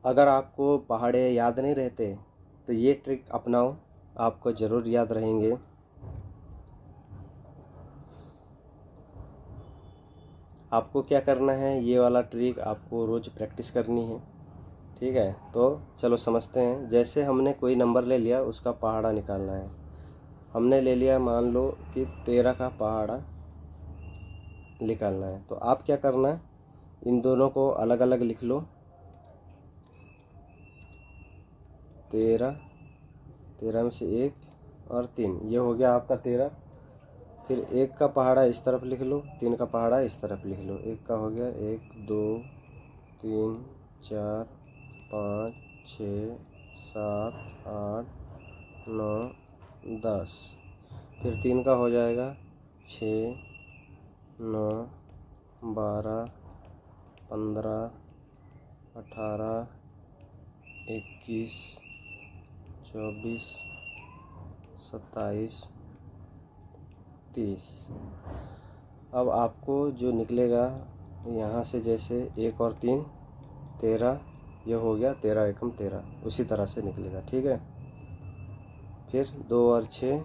अगर आपको पहाड़े याद नहीं रहते तो ये ट्रिक अपनाओ, आपको ज़रूर याद रहेंगे। आपको क्या करना है, ये वाला ट्रिक आपको रोज़ प्रैक्टिस करनी है, ठीक है। तो चलो समझते हैं। जैसे हमने कोई नंबर ले लिया, उसका पहाड़ा निकालना है। हमने ले लिया, मान लो कि 13 का पहाड़ा निकालना है। तो आप क्या करना है, इन दोनों को अलग अलग लिख लो। 13, 13 में से 1 और 3, ये हो गया आपका 13। फिर 1 का पहाड़ा इस तरफ लिख लो, 3 का पहाड़ा इस तरफ लिख लो। 1 का हो गया 1 2 3 4 5 6 7 8 9 10। फिर 3 का हो जाएगा 6 9 12 15 18 21 24 27 30। अब आपको जो निकलेगा यहाँ से, जैसे 1 और 3 13, ये हो गया 13 एकम 13, उसी तरह से निकलेगा, ठीक है। फिर 2 और 6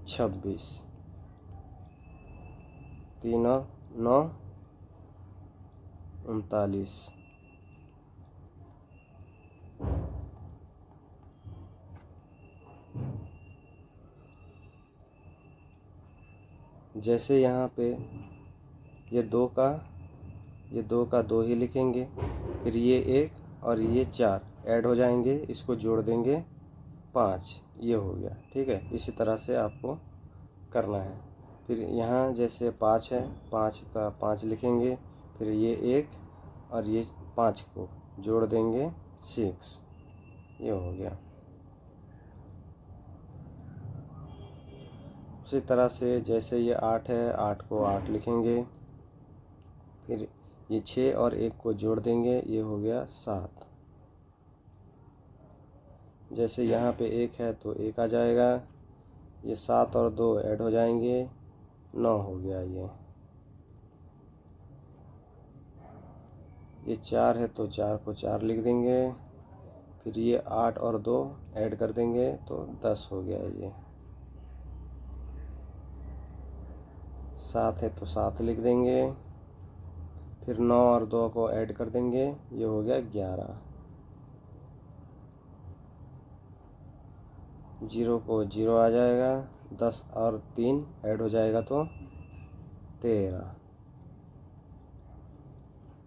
26, 3 और 9 39। जैसे यहाँ पे ये 2 का 2 ही लिखेंगे। फिर ये 1 और ये 4 ऐड हो जाएंगे, इसको जोड़ देंगे 5, ये हो गया, ठीक है। इसी तरह से आपको करना है। फिर यहाँ जैसे 5 है, 5 का 5 लिखेंगे। फिर ये 1 और ये 5 को जोड़ देंगे 6, ये हो गया। उसी तरह से जैसे ये 8 है, 8 को 8 लिखेंगे। फिर ये 6 और 1 को जोड़ देंगे, ये हो गया 7। जैसे यहाँ पे 1 है तो 1 आ जाएगा, ये 7 और 2 ऐड हो जाएंगे, 9 हो गया। ये 4 है तो 4 को 4 लिख देंगे। फिर ये 8 और 2 ऐड कर देंगे तो 10 हो गया। ये 7 है तो 7 लिख देंगे। फिर 9 और 2 को ऐड कर देंगे, ये हो गया 11। 0 को 0 आ जाएगा, 10 और 3 ऐड हो जाएगा तो 13।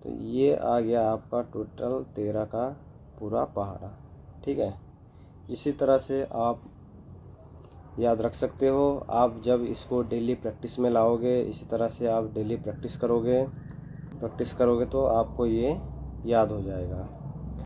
तो ये आ गया आपका टोटल 13 का पूरा पहाड़ा, ठीक है। इसी तरह से आप याद रख सकते हो। आप जब इसको डेली प्रैक्टिस में लाओगे, इसी तरह से आप डेली प्रैक्टिस करोगे तो आपको ये याद हो जाएगा।